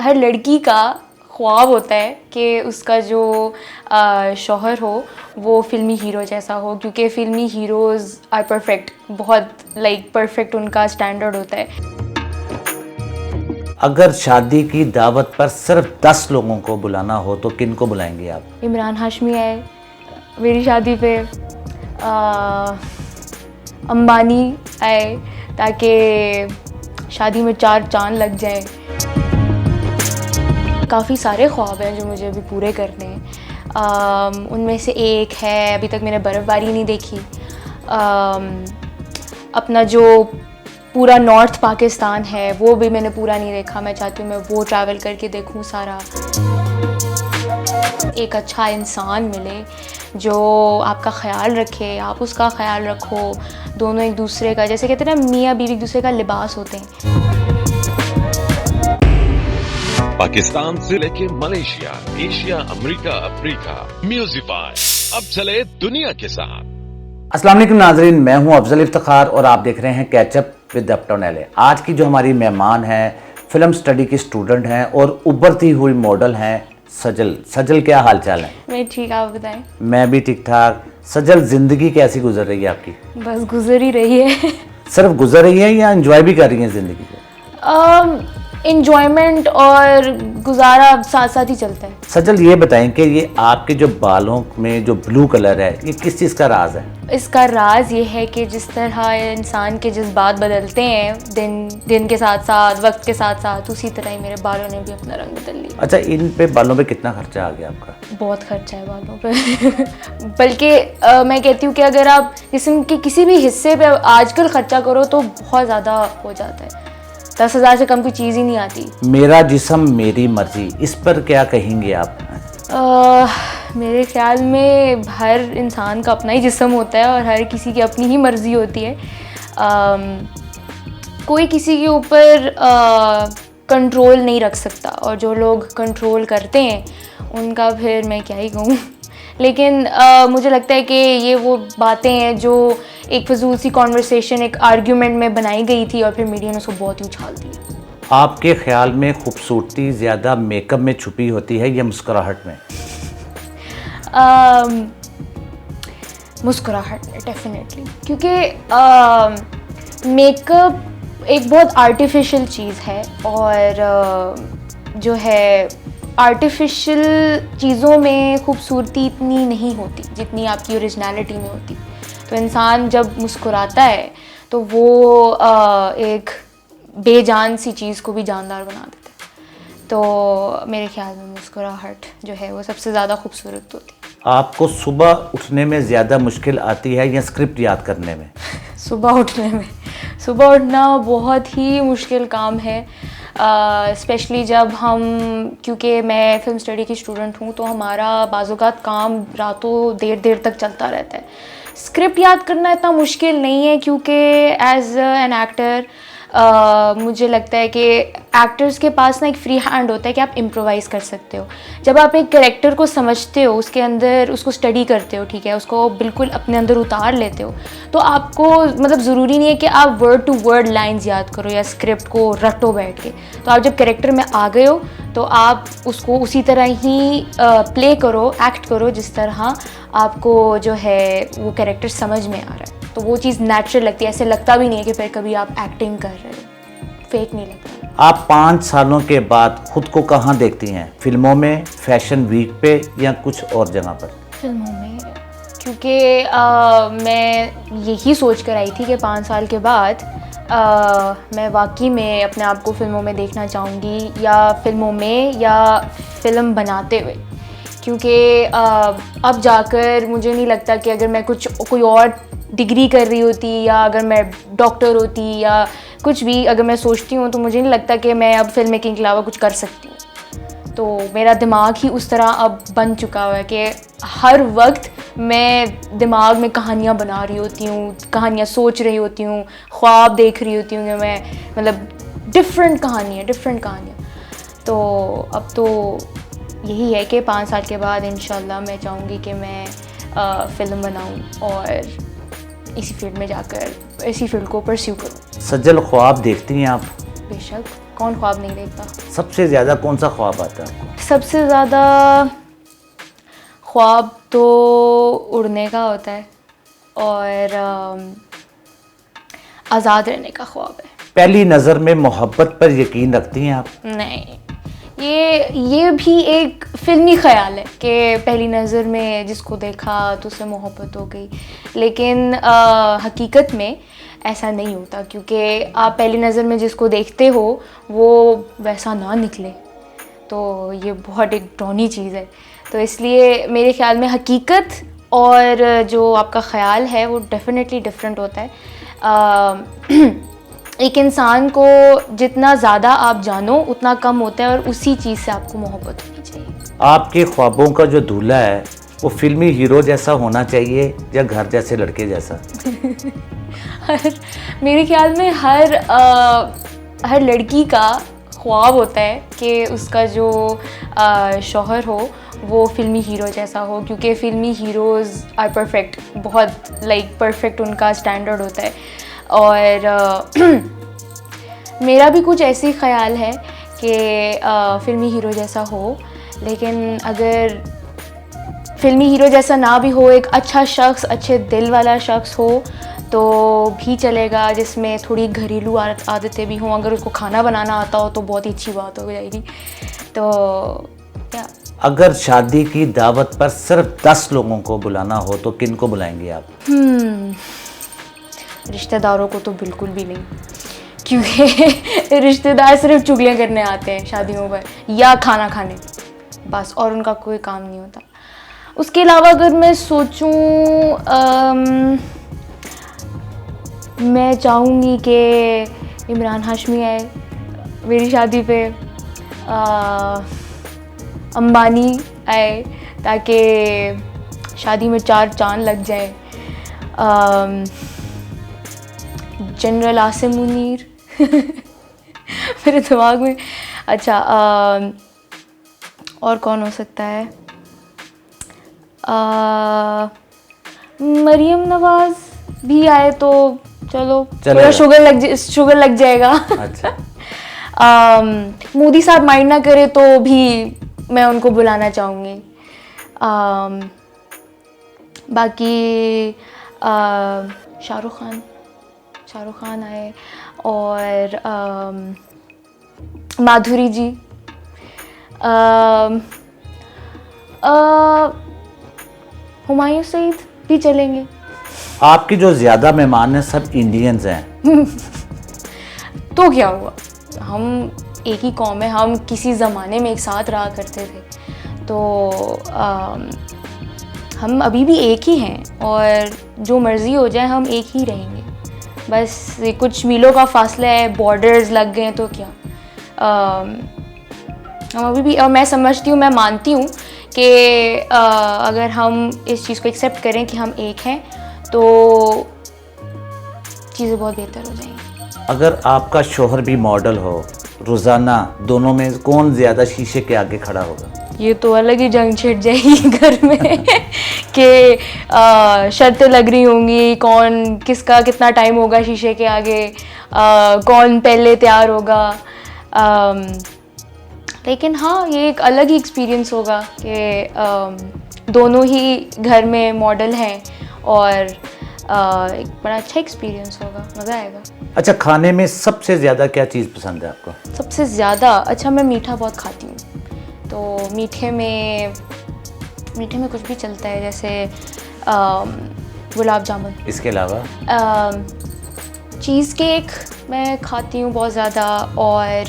हर लड़की का ख्वाब होता है कि उसका जो शौहर हो वो फिल्मी हीरो जैसा हो, क्योंकि फिल्मी हीरोज़ आर परफेक्ट, बहुत परफेक्ट उनका स्टैंडर्ड होता है। अगर शादी की दावत पर सिर्फ 10 लोगों को बुलाना हो तो किन को बुलाएंगे आप? इमरान हाशमी आए मेरी शादी पे, अंबानी आए ताकि शादी में 4 चांद लग जाए। काफ़ी सारे ख्वाब हैं जो मुझे अभी पूरे करने हैं। उनमें से एक है, अभी तक मैंने बर्फ़बारी नहीं देखी। अपना जो पूरा नॉर्थ पाकिस्तान है वो भी मैंने पूरा नहीं देखा, मैं चाहती हूँ मैं वो ट्रैवल करके देखूँ सारा। एक अच्छा इंसान मिले जो आपका ख्याल रखे, आप उसका ख्याल रखो, दोनों एक दूसरे का, जैसे कहते हैं ना मियाँ बीवी एक दूसरे का लिबास होते हैं। पाकिस्तान से लेके मलेशिया, एशिया, अमेरिका, अफ्रीका, म्यूजिफाई अब चले दुनिया के साथ। अस्सलाम वालेकुम नाजरीन, मैं हूं अफजल इफ्तिखार और आप देख रहे हैं कैचअप विद अपटॉन एले। आज की जो हमारी मेहमान हैं फिल्म स्टडी की स्टूडेंट हैं और उभरती हुई मॉडल हैं सजल। सजल, क्या हाल चाल है? मैं ठीक, आप बताएं। मैं भी ठीक ठाक। सजल, जिंदगी कैसी गुजर रही है आपकी? बस गुजर ही रही है। सिर्फ गुजर रही है या एंजॉय भी कर रही हैं जिंदगी को? इंजॉयमेंट और गुजारा साथ साथ ही चलता है। सजल, ये बताएं कि ये आपके जो बालों में जो ब्लू कलर है ये किस चीज़ का राज है? इसका राज ये है कि जिस तरह इंसान के जज्बात बदलते हैं दिन के साथ साथ, वक्त के साथ साथ, उसी तरह ही मेरे बालों ने भी अपना रंग बदल लिया। अच्छा, इन पे बालों पे कितना खर्चा आ गया आपका? बहुत खर्चा है बालों पे। बल्कि मैं कहती हूँ कि अगर आप जिस्म के किसी भी हिस्से पे आजकल खर्चा करो तो बहुत ज़्यादा हो जाता है। 10,000 से कम कोई चीज़ ही नहीं आती। मेरा जिस्म मेरी मर्जी, इस पर क्या कहेंगे आप? मेरे ख्याल में हर इंसान का अपना ही जिस्म होता है और हर किसी की अपनी ही मर्ज़ी होती है। कोई किसी के ऊपर कंट्रोल नहीं रख सकता, और जो लोग कंट्रोल करते हैं उनका फिर मैं क्या ही कहूँ। लेकिन मुझे लगता है कि ये वो बातें हैं जो एक फजूल सी कॉन्वर्सेशन, एक आर्ग्यूमेंट में बनाई गई थी और फिर मीडिया ने उसको बहुत ही उछाल दिया। आपके ख्याल में खूबसूरती ज़्यादा मेकअप में छुपी होती है या मुस्कुराहट में? मुस्कुराहट में डेफिनेटली, क्योंकि मेकअप एक बहुत आर्टिफिशियल चीज़ है और जो है आर्टिफिशियल चीज़ों में खूबसूरती इतनी नहीं होती जितनी आपकी ओरिजिनलिटी में होती। तो इंसान जब मुस्कुराता है तो वो एक बेजान सी चीज़ को भी जानदार बना देता है। तो मेरे ख्याल में मुस्कुराहट जो है वो सबसे ज़्यादा खूबसूरत होती है। आपको सुबह उठने में ज़्यादा मुश्किल आती है या स्क्रिप्ट याद करने में? सुबह उठने में, सुबह उठना बहुत ही मुश्किल काम है, स्पेशली जब हम, क्योंकि मैं फिल्म स्टडी की स्टूडेंट हूँ तो हमारा बाज़-औक़ात काम रातों देर तक चलता रहता है। स्क्रिप्ट याद करना इतना मुश्किल नहीं है क्योंकि एज एन एक्टर मुझे लगता है कि एक्टर्स के पास ना एक फ्री हैंड होता है कि आप इम्प्रोवाइज़ कर सकते हो। जब आप एक कैरेक्टर को समझते हो, उसके अंदर उसको स्टडी करते हो, ठीक है, उसको बिल्कुल अपने अंदर उतार लेते हो, तो आपको मतलब ज़रूरी नहीं है कि आप वर्ड टू वर्ड लाइंस याद करो या स्क्रिप्ट को रटो बैठ के। तो आप जब कैरेक्टर में आ गए हो तो आप उसको उसी तरह ही प्ले करो, एक्ट करो जिस तरह आपको जो है वो कैरेक्टर समझ में आ रहा है। तो वो चीज़ नेचुरल लगती है, ऐसे लगता भी नहीं है कि फिर कभी आप एक्टिंग कर रहे हो, फेक नहीं लगता। आप 5 सालों के बाद खुद को कहाँ देखती हैं? फिल्मों में, फैशन वीक पे या कुछ और जगह पर? फिल्मों में, क्योंकि मैं यही सोच कर आई थी कि 5 साल के बाद मैं वाकई में अपने आप को फिल्मों में देखना चाहूँगी, या फिल्मों में या फिल्म बनाते हुए, क्योंकि अब जाकर मुझे नहीं लगता कि अगर मैं कोई और डिग्री कर रही होती या अगर मैं डॉक्टर होती या कुछ भी अगर मैं सोचती हूँ तो मुझे नहीं लगता कि मैं अब फिल्म मेकिंग के अलावा कुछ कर सकती हूँ। तो मेरा दिमाग ही उस तरह अब बन चुका हुआ है कि हर वक्त मैं दिमाग में कहानियाँ बना रही होती हूँ, कहानियाँ सोच रही होती हूँ, ख्वाब देख रही होती हूँ कि मैं मतलब डिफरेंट कहानियाँ। तो अब तो यही है कि 5 साल के बाद इंशाल्लाह मैं चाहूँगी कि मैं फ़िल्म बनाऊँ और इसी फील्ड में जाकर इसी फील्ड को परस्यू करूँ। सजल, ख्वाब देखती हैं आप? बेशक, कौन ख्वाब नहीं देखता। सबसे ज़्यादा कौन सा ख्वाब आता है आपको? सबसे ज़्यादा ख्वाब तो उड़ने का होता है और आज़ाद रहने का ख्वाब है। पहली नज़र में मोहब्बत पर यकीन रखती हैं आप? नहीं, ये भी एक फिल्मी ख्याल है कि पहली नज़र में जिसको देखा तो उससे मोहब्बत हो गई, लेकिन हकीकत में ऐसा नहीं होता, क्योंकि आप पहली नज़र में जिसको देखते हो वो वैसा ना निकले तो ये बहुत एक डरावनी चीज़ है। तो इसलिए मेरे ख्याल में हकीकत और जो आपका ख्याल है वो डेफिनेटली डिफरेंट होता है। एक इंसान को जितना ज़्यादा आप जानो उतना कम होता है और उसी चीज़ से आपको मोहब्बत होनी चाहिए। आपके ख्वाबों का जो दूल्हा है वो फिल्मी हीरो जैसा होना चाहिए या घर जैसे लड़के जैसा? मेरे ख्याल में हर लड़की का ख्वाब होता है कि उसका जो शौहर हो वो फिल्मी हीरो जैसा हो, क्योंकि फिल्मी हीरोज़ आर परफेक्ट, बहुत परफेक्ट उनका स्टैंडर्ड होता है। और मेरा भी कुछ ऐसे ही ख्याल है कि फिल्मी हीरो जैसा हो, लेकिन अगर फिल्मी हीरो जैसा ना भी हो, एक अच्छा शख्स, अच्छे दिल वाला शख्स हो तो भी चलेगा, जिसमें थोड़ी घरेलू आदतें भी हों। अगर उसको खाना बनाना आता हो तो बहुत ही अच्छी बात हो जाएगी। तो क्या, अगर शादी की दावत पर सिर्फ 10 लोगों को बुलाना हो तो किन को बुलाएंगे आप? रिश्तेदारों को तो बिल्कुल भी नहीं, क्योंकि रिश्तेदार सिर्फ चुगलियाँ करने आते हैं शादियों पर या खाना खाने, बस, और उनका कोई काम नहीं होता। उसके अलावा अगर मैं सोचूं, मैं चाहूँगी कि इमरान हाशमी आए मेरी शादी पे, अंबानी आए ताकि शादी में 4 चांद लग जाए, जनरल आसिम मुनीर मेरे दिमाग में। अच्छा, और कौन हो सकता है? मरियम नवाज भी आए तो चलो थोड़ा शुगर लग जाएगा। अच्छा। मोदी साहब माइंड ना करे तो भी मैं उनको बुलाना चाहूँगी। बाकी शाहरुख खान आए और माधुरी जी, हुमायूं सईद भी चलेंगे। आपकी जो ज़्यादा मेहमान हैं सब इंडियंस हैं। तो क्या हुआ, हम एक ही कौम है, हम किसी ज़माने में एक साथ रहा करते थे, तो हम अभी भी एक ही हैं और जो मर्ज़ी हो जाए हम एक ही रहेंगे। बस कुछ मीलों का फासला है, बॉर्डर्स लग गए हैं तो क्या, हम अभी भी, और मैं समझती हूँ, मैं मानती हूँ कि अगर हम इस चीज़ को एक्सेप्ट करें कि हम एक हैं तो चीज़ें बहुत बेहतर हो जाएंगी। अगर आपका शौहर भी मॉडल हो, रोज़ाना दोनों में कौन ज़्यादा शीशे के आगे खड़ा होगा? ये तो अलग ही जंग छिड़ जाएगी घर में कि शर्तें लग रही होंगी, कौन किसका कितना टाइम होगा शीशे के आगे, कौन पहले तैयार होगा। लेकिन हाँ, ये एक अलग ही एक्सपीरियंस होगा कि दोनों ही घर में मॉडल हैं और एक बड़ा अच्छा एक्सपीरियंस होगा, मज़ा आएगा। अच्छा, खाने में सबसे ज़्यादा क्या चीज़ पसंद है आपको? सबसे ज़्यादा, अच्छा, मैं मीठा बहुत खाती हूँ, तो मीठे में कुछ भी चलता है, जैसे गुलाब जामुन। इसके अलावा चीज़ केक मैं खाती हूँ बहुत ज़्यादा, और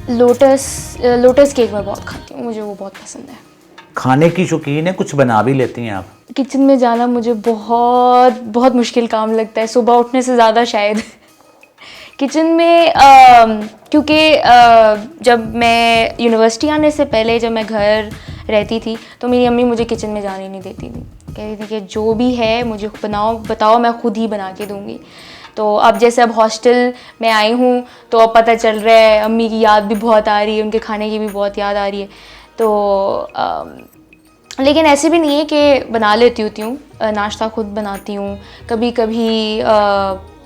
लोटस केक मैं बहुत खाती हूँ, मुझे वो बहुत पसंद है। खाने की शौकीन है, कुछ बना भी लेती हैं आप? किचन में जाना मुझे बहुत बहुत मुश्किल काम लगता है, सुबह उठने से ज़्यादा शायद। किचन में क्योंकि जब मैं यूनिवर्सिटी आने से पहले, जब मैं घर रहती थी, तो मेरी अम्मी मुझे किचन में जाने नहीं देती थी, कहती थी कि जो भी है मुझे बताओ, मैं खुद ही बना के दूँगी। तो अब जैसे अब हॉस्टल में आई हूँ तो अब पता चल रहा है, अम्मी की याद भी बहुत आ रही है, उनके खाने की भी बहुत याद आ रही है। तो लेकिन ऐसे भी नहीं है कि बना लेती हूँ, नाश्ता खुद बनाती हूँ, कभी कभी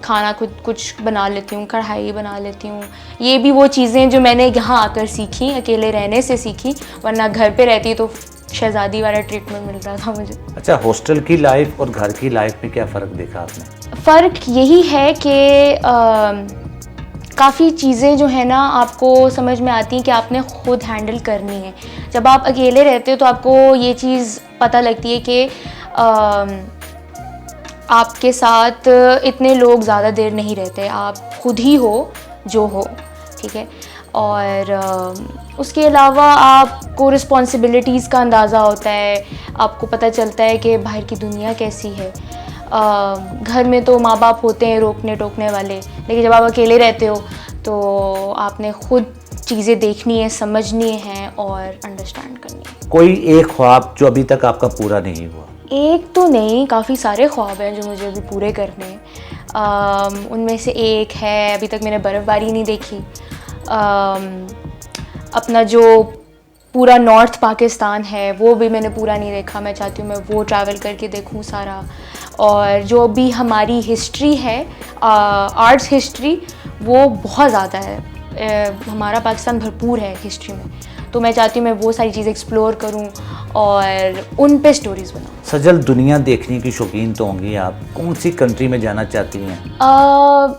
खाना खुद कुछ बना लेती हूँ, कढ़ाई बना लेती हूँ। ये भी वो चीज़ें जो मैंने यहाँ आकर सीखी, अकेले रहने से सीखी, वरना घर पे रहती तो शहज़ादी वाला ट्रीटमेंट मिल रहा था मुझे। अच्छा, हॉस्टल की लाइफ और घर की लाइफ में क्या फ़र्क देखा आपने? फ़र्क यही है कि काफ़ी चीज़ें जो है ना आपको समझ में आती हैं कि आपने ख़ुद हैंडल करनी है। जब आप अकेले रहते हो तो आपको ये चीज़ पता लगती है कि आपके साथ इतने लोग ज़्यादा देर नहीं रहते, आप खुद ही हो जो हो, ठीक है। और उसके अलावा आपको रिस्पॉन्सिबिलिटीज़ का अंदाज़ा होता है, आपको पता चलता है कि बाहर की दुनिया कैसी है। घर में तो माँ बाप होते हैं रोकने टोकने वाले, लेकिन जब आप अकेले रहते हो तो आपने ख़ुद चीज़ें देखनी है, समझनी हैं और अंडरस्टैंड करनी है। कोई एक ख्वाब जो अभी तक आपका पूरा नहीं हुआ? एक तो नहीं, काफ़ी सारे ख्वाब हैं जो मुझे अभी पूरे करने हैं। उनमें से एक है, अभी तक मैंने बर्फ़बारी नहीं देखी। अपना जो पूरा नॉर्थ पाकिस्तान है वो भी मैंने पूरा नहीं देखा, मैं चाहती हूँ मैं वो ट्रैवल करके देखूँ सारा। और जो भी हमारी हिस्ट्री है, आर्ट्स हिस्ट्री, वो बहुत ज़्यादा है। हमारा पाकिस्तान भरपूर है हिस्ट्री में, तो मैं चाहती हूँ मैं वो सारी चीज़ें एक्सप्लोर करूँ और उन पे स्टोरीज़ बनाऊँ। सजल, दुनिया देखने की शौकीन तो होंगी आप, कौन सी कंट्री में जाना चाहती हैं?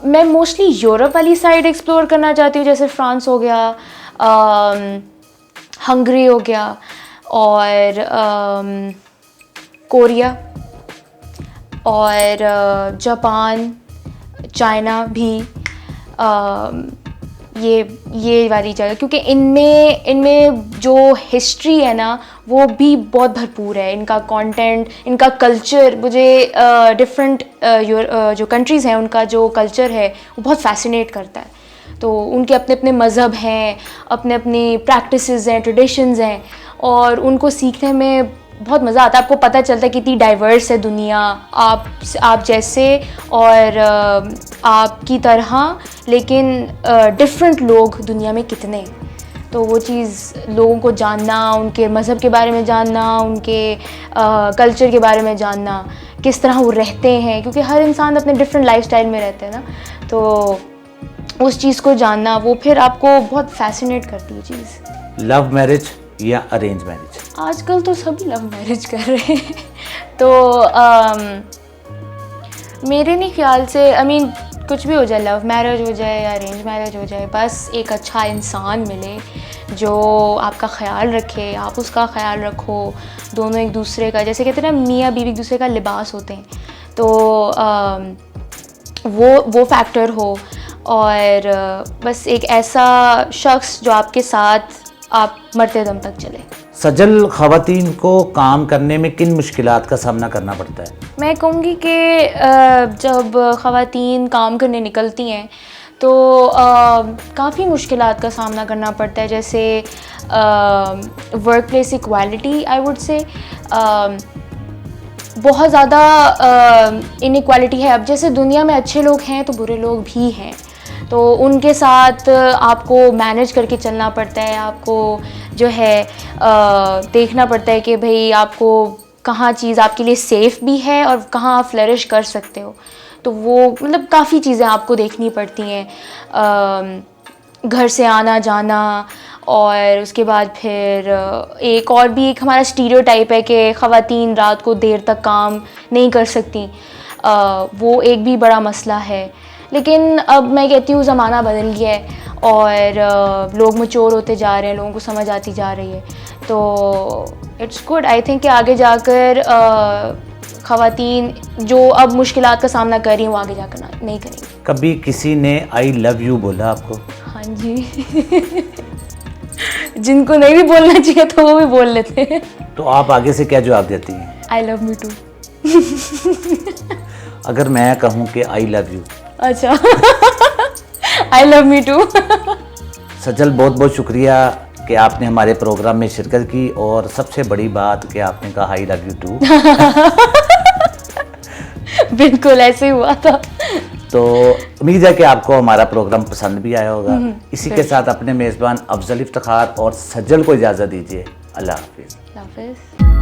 मैं मोस्टली यूरोप वाली साइड एक्सप्लोर करना चाहती हूँ, जैसे फ्रांस हो गया, हंगरी हो गया और कोरिया और जापान, चाइना भी, ये वाली जगह, क्योंकि इनमें जो हिस्ट्री है ना वो भी बहुत भरपूर है। इनका कंटेंट, इनका कल्चर मुझे डिफरेंट जो कंट्रीज़ हैं उनका जो कल्चर है वो बहुत फैसिनेट करता है। तो उनके अपने अपने मज़हब हैं, अपने अपनी प्रैक्टिसेस हैं, ट्रेडिशंस हैं, और उनको सीखने में बहुत मज़ा आता है। आपको पता चलता है कितनी डाइवर्स है दुनिया, आप जैसे और आपकी तरह, लेकिन डिफरेंट लोग दुनिया में कितने। तो वो चीज़ लोगों को जानना, उनके मज़हब के बारे में जानना, उनके कल्चर के बारे में जानना, किस तरह वो रहते हैं, क्योंकि हर इंसान अपने डिफरेंट लाइफस्टाइल में रहते हैं ना, तो उस चीज़ को जानना वो फिर आपको बहुत फैसिनेट करती है चीज़। लव मैरिज या अरेंज मैरिज? आजकल तो सभी लव मैरिज कर रहे हैं, तो मेरे नहीं ख्याल से, आई मीन कुछ भी हो जाए, लव मैरिज हो जाए या अरेंज मैरिज हो जाए, बस एक अच्छा इंसान मिले जो आपका ख्याल रखे, आप उसका ख्याल रखो, दोनों एक दूसरे का, जैसे कहते हैं ना मियाँ बीवी एक दूसरे का लिबास होते हैं, तो वो फैक्टर हो, और बस एक ऐसा शख्स जो आपके साथ आप मरते दम तक चले। सजल, ख़वातीन को काम करने में किन मुश्किलात का सामना करना पड़ता है? मैं कहूँगी कि जब ख़वातीन काम करने निकलती हैं तो काफ़ी मुश्किलात का सामना करना पड़ता है, जैसे work place equality, I would say बहुत ज़्यादा इनइक्वालिटी है। अब जैसे दुनिया में अच्छे लोग हैं तो बुरे लोग भी हैं, तो उनके साथ आपको मैनेज करके चलना पड़ता है। आपको जो है देखना पड़ता है कि भाई आपको कहाँ चीज़ आपके लिए सेफ़ भी है और कहाँ आप फ्लरिश कर सकते हो। तो वो मतलब काफ़ी चीज़ें आपको देखनी पड़ती हैं, घर से आना जाना, और उसके बाद फिर एक और भी एक हमारा स्टीरियोटाइप है कि ख़वातीन रात को देर तक काम नहीं कर सकती, वो एक भी बड़ा मसला है। लेकिन अब मैं कहती हूँ ज़माना बदल गया है और लोग मैच्योर होते जा रहे हैं, लोगों को समझ आती जा रही है, तो इट्स गुड। आई थिंक कि आगे जाकर ख़वातीन जो अब मुश्किलात का सामना कर रही हैं वो आगे जाकर नहीं करेंगी। कभी किसी ने आई लव यू बोला आपको? हाँ जी जिनको नहीं भी बोलना चाहिए तो वो भी बोल लेते हैं। तो आप आगे से क्या जवाब देती हैं? I love me too. अगर मैं कहूँ कि आई लव यू? अच्छा आई लव मी टू। सजल, बहुत बहुत शुक्रिया कि आपने हमारे प्रोग्राम में शिरकत की, और सबसे बड़ी बात कि आपने कहा आई लव यू टू। बिल्कुल ऐसे हुआ था। तो उम्मीद है कि आपको हमारा प्रोग्राम पसंद भी आया होगा। इसी के साथ अपने मेज़बान अफजल इफ्तिखार और सज्जल को इजाज़त दीजिए। अल्लाह हाफिज़। अल्लाह हाफिज़।